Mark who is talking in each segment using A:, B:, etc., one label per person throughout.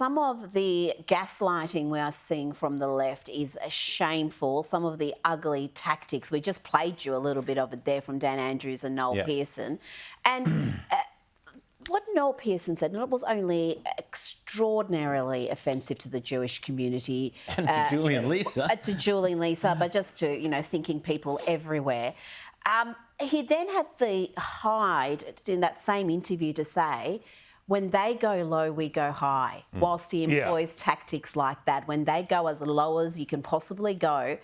A: Some of the gaslighting we are seeing from the left is shameful. Some of the ugly tactics. We just played you a little bit of it there from Dan Andrews and Noel Pearson. And what Noel Pearson said, and it was only extraordinarily offensive to the Jewish community.
B: And to Julie and Lisa.
A: To Julie and Lisa, but just to, thinking people everywhere. He then had the hide in that same interview to say, when they go low, we go high, whilst he employs tactics like that. When they go as low as you can possibly go,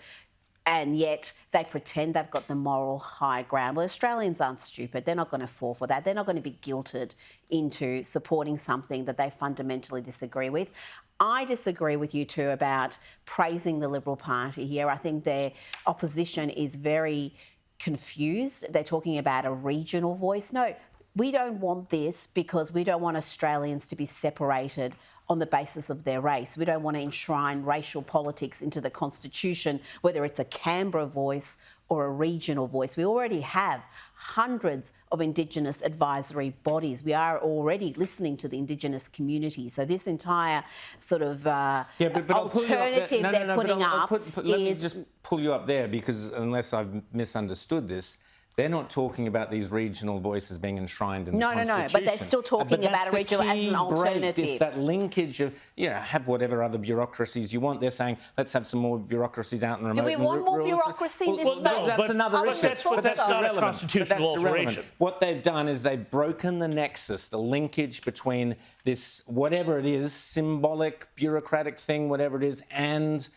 A: and yet they pretend they've got the moral high ground. Well, Australians aren't stupid. They're not going to fall for that. They're not going to be guilted into supporting something that they fundamentally disagree with. I disagree with you too about praising the Liberal Party here. I think their opposition is very confused. They're talking about a regional voice. No, we don't want this because we don't want Australians to be separated on the basis of their race. We don't want to enshrine racial politics into the Constitution, whether it's a Canberra voice or a regional voice. We already have hundreds of Indigenous advisory bodies. We are already listening to the Indigenous community. So this entire sort of alternative they're putting up
B: let me just pull you up there, because unless I've misunderstood this, they're not talking about these regional voices being enshrined in the Constitution.
A: No, but they're still talking about a regional as an alternative.
B: It's that linkage of, have whatever other bureaucracies you want. They're saying, let's have some more bureaucracies out in remote.
A: Do we want more bureaucracy in this space?
B: No, that's another issue.
C: But that's not a constitutional alteration.
B: What they've done is they've broken the nexus, the linkage between this, whatever it is, symbolic, bureaucratic thing, whatever it is, and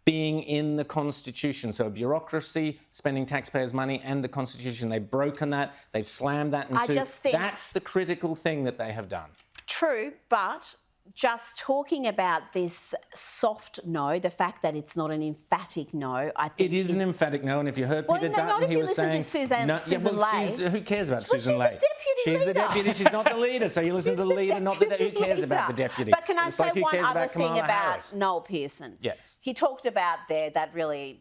B: being in the Constitution. So a bureaucracy, spending taxpayers' money, and the Constitution. They've broken that. They've slammed that into... That's the critical thing that they have done.
A: True, but just talking about this soft no, the fact that it's not an emphatic no, I think...
B: It is an emphatic no, and if you heard Peter Dutton, he was saying...
A: Susan Ley.
B: Who cares about Susan Ley? She's the deputy, she's not the leader, so you listen to the leader, not the deputy. Who cares about the deputy?
A: But can I say one other thing about Noel Pearson?
B: Yes.
A: He talked about that really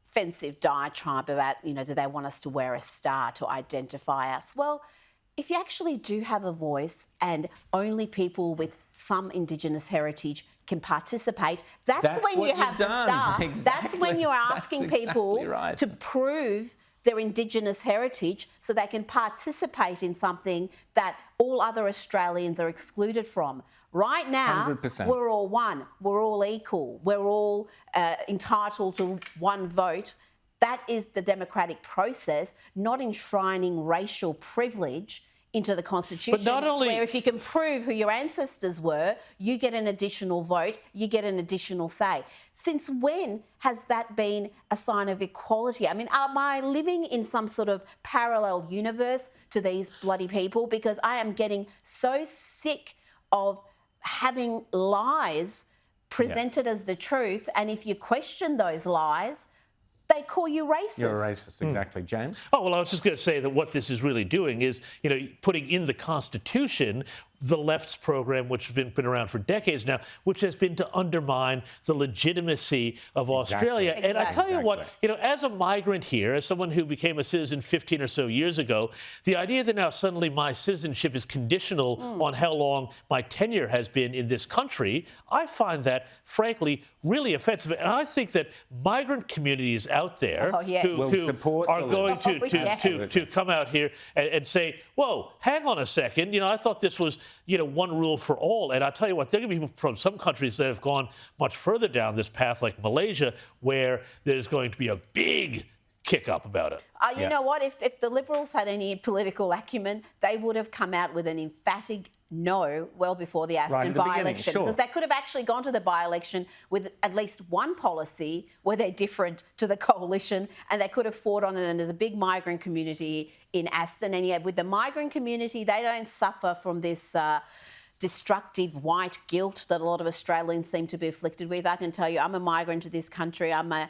A: offensive diatribe about, do they want us to wear a star to identify us? Well, if you actually do have a voice and only people with some Indigenous heritage can participate, that's when you have the star.
B: Exactly.
A: That's when you're asking people to prove their Indigenous heritage so they can participate in something that all other Australians are excluded from. Right now,
B: 100%.
A: We're all one. We're all equal. We're all entitled to one vote. That is the democratic process, not enshrining racial privilege into the Constitution,
C: but not only
A: where if you can prove who your ancestors were, you get an additional vote, you get an additional say. Since when has that been a sign of equality? I mean, am I living in some sort of parallel universe to these bloody people? Because I am getting so sick of having lies presented as the truth, and if you question those lies, they call you racist.
B: You're a racist, exactly. James?
C: Oh, well, I was just going to say that what this is really doing is, putting in the Constitution the left's program, which has been around for decades now, which has been to undermine the legitimacy of Australia. And I tell you what, as a migrant here, as someone who became a citizen 15 or so years ago, the idea that now suddenly my citizenship is conditional on how long my tenure has been in this country, I find that, frankly, really offensive. And I think that migrant communities out there who are going to come out here and say, whoa, hang on a second, I thought this was one rule for all. And I'll tell you what, there are going to be people from some countries that have gone much further down this path, like Malaysia, where there's going to be a big kick up about it.
A: You know what? If the Liberals had any political acumen, they would have come out with an emphatic no well before the Aston by-election. Because they could have actually gone to the by-election with at least one policy where they're different to the coalition, and they could have fought on it. And there's a big migrant community in Aston. And yet with the migrant community, they don't suffer from this destructive white guilt that a lot of Australians seem to be afflicted with. I can tell you, I'm a migrant to this country. I'm a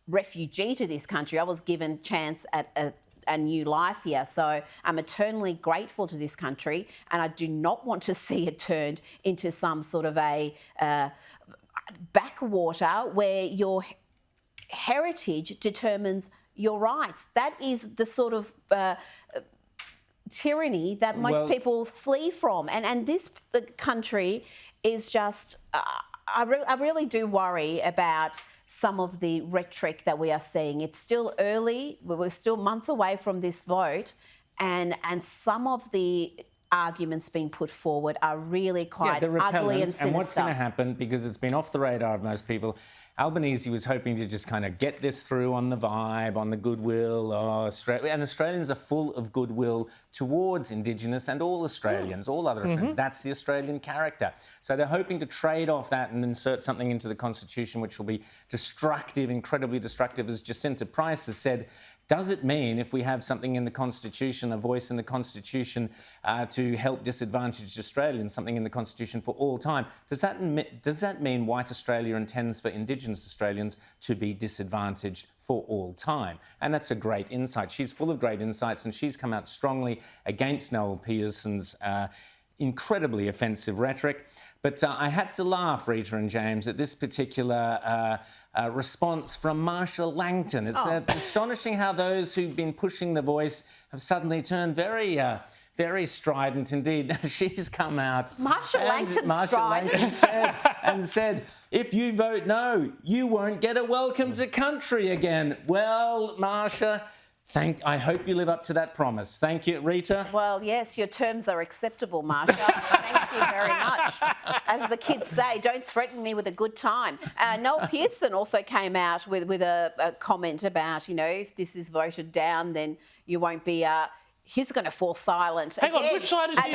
A: refugee to this country. I was given chance at a new life here. So I'm eternally grateful to this country, and I do not want to see it turned into some sort of a backwater where your heritage determines your rights. That is the sort of tyranny that most people flee from. And this country is just, I really do worry about some of the rhetoric that we are seeing. It's still early. We're still months away from this vote. And some of the arguments being put forward are really quite ugly and sinister.
B: And what's going to happen, because it's been off the radar of most people, Albanese was hoping to just kind of get this through on the vibe, on the goodwill. And Australians are full of goodwill towards Indigenous and all Australians, all other Australians. That's the Australian character. So they're hoping to trade off that and insert something into the Constitution which will be destructive, incredibly destructive. As Jacinta Price has said, does it mean if we have something in the Constitution, a voice in the Constitution to help disadvantaged Australians, something in the Constitution for all time, does that mean white Australia intends for Indigenous Australians to be disadvantaged for all time? And that's a great insight. She's full of great insights, and she's come out strongly against Noel Pearson's incredibly offensive rhetoric. But I had to laugh, Rita and James, at this particular response from Marsha Langton. It's astonishing how those who've been pushing the voice have suddenly turned very strident indeed. She's come out.
A: Marsha Langton
B: said, if you vote no, you won't get a welcome to country again. Well, Marsha, I hope you live up to that promise. Thank you, Rita.
A: Well, yes, your terms are acceptable, Marsha. Thank you very much. As the kids say, don't threaten me with a good time. Noel Pearson also came out with a comment about, if this is voted down, then you won't be... he's going to fall silent.
C: Hang on, which side is he?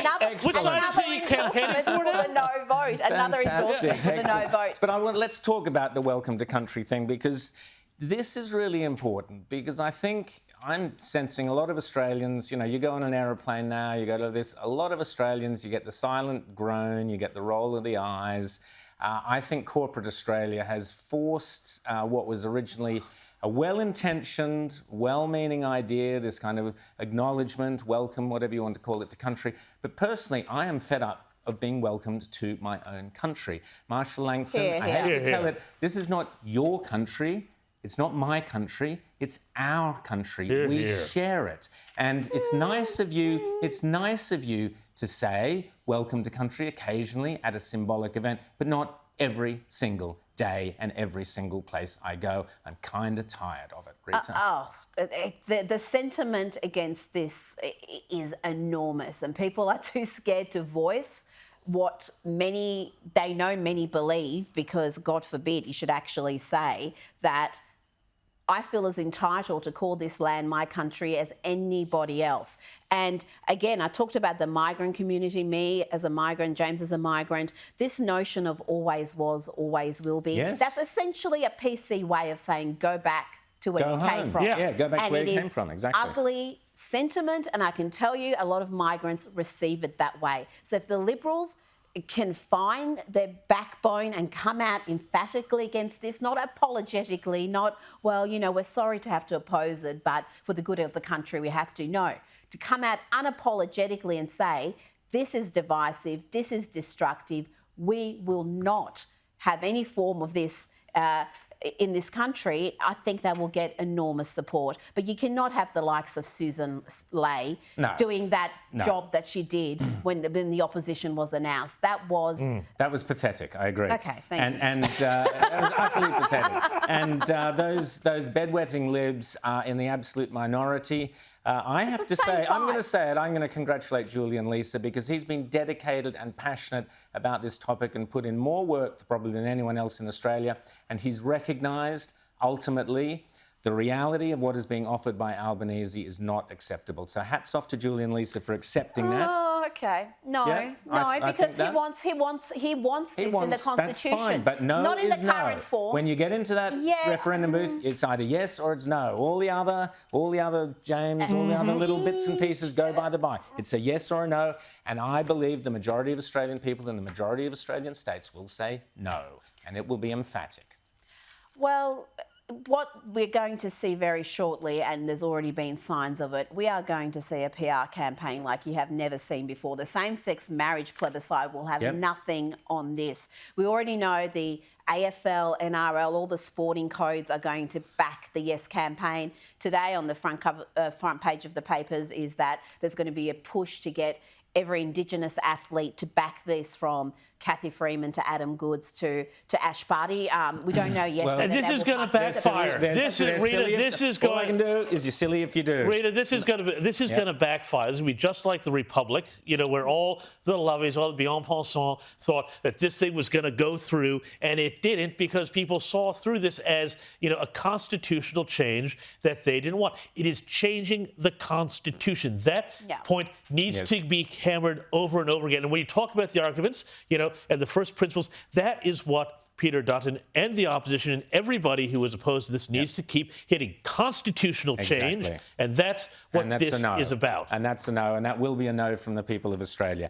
C: Which side is he campaigning for now?
A: The no vote. Another endorsement for the no vote.
B: But let's talk about the welcome to country thing, because this is really important, because I think I'm sensing a lot of Australians, you go on an aeroplane now, you go to this, a lot of Australians, you get the silent groan, you get the roll of the eyes. I think corporate Australia has forced what was originally a well-intentioned, well-meaning idea, this kind of acknowledgement, welcome, whatever you want to call it, to country. But personally, I am fed up of being welcomed to my own country. Marsha Langton, I hate to tell it, this is not your country. It's not my country, it's our country. We share it. And it's nice of you to say welcome to country occasionally at a symbolic event, but not every single day and every single place I go. I'm kind of tired of it, Rita.
A: The sentiment against this is enormous, and people are too scared to voice what many believe, because God forbid you should actually say that I feel as entitled to call this land my country as anybody else. And again, I talked about the migrant community, me as a migrant, James as a migrant. This notion of always was, always will be, that's essentially a PC way of saying go back to where you came from.
B: Yeah, go back to where you came from, exactly.
A: Ugly sentiment, and I can tell you a lot of migrants receive it that way. So if the Liberals can find their backbone and come out emphatically against this, not apologetically, not, we're sorry to have to oppose it, but for the good of the country we have to. No, to come out unapologetically and say, this is divisive, this is destructive, we will not have any form of this in this country, I think they will get enormous support. But you cannot have the likes of Susan Ley doing that job that she did when the opposition was announced. That was
B: pathetic. I agree.
A: Okay, thank you.
B: And that was utterly pathetic. And those bedwetting libs are in the absolute minority. I have to say, I'm going to say it, I'm going to congratulate Julian Leeser, because he's been dedicated and passionate about this topic and put in more work probably than anyone else in Australia. And he's recognised, ultimately, the reality of what is being offered by Albanese is not acceptable. So hats off to Julian Leeser for accepting that.
A: Oh, okay. No, because he wants this in the Constitution.
B: That's fine, but no
A: not in
B: is
A: the current form.
B: When you get into that referendum booth, it's either yes or it's no. All the other, James, all the other little bits and pieces go by the by. It's a yes or a no, and I believe the majority of Australian people in the majority of Australian states will say no, and it will be emphatic.
A: Well, what we're going to see very shortly, and there's already been signs of it, we are going to see a PR campaign like you have never seen before. The same-sex marriage plebiscite will have nothing on this. We already know the AFL, NRL, all the sporting codes are going to back the Yes campaign. Today on the front page of the papers is that there's going to be a push to get every Indigenous athlete to back this, from Kathy Freeman to Adam Goods to Ash Barty. We don't know yet.
C: And this is going to backfire.
B: All I can do is you're silly if you do.
C: Rita, this is going to backfire. This will be just like the Republic, where all the lovies, all the bien-pensants thought that this thing was going to go through, and it didn't, because people saw through this as, a constitutional change that they didn't want. It is changing the Constitution. That point needs to be hammered over and over again. And when you talk about the arguments, and the first principles, that is what Peter Dutton and the opposition and everybody who is opposed to this needs to keep hitting: constitutional change. And that's what this is about.
B: And that's a no, and that will be a no from the people of Australia.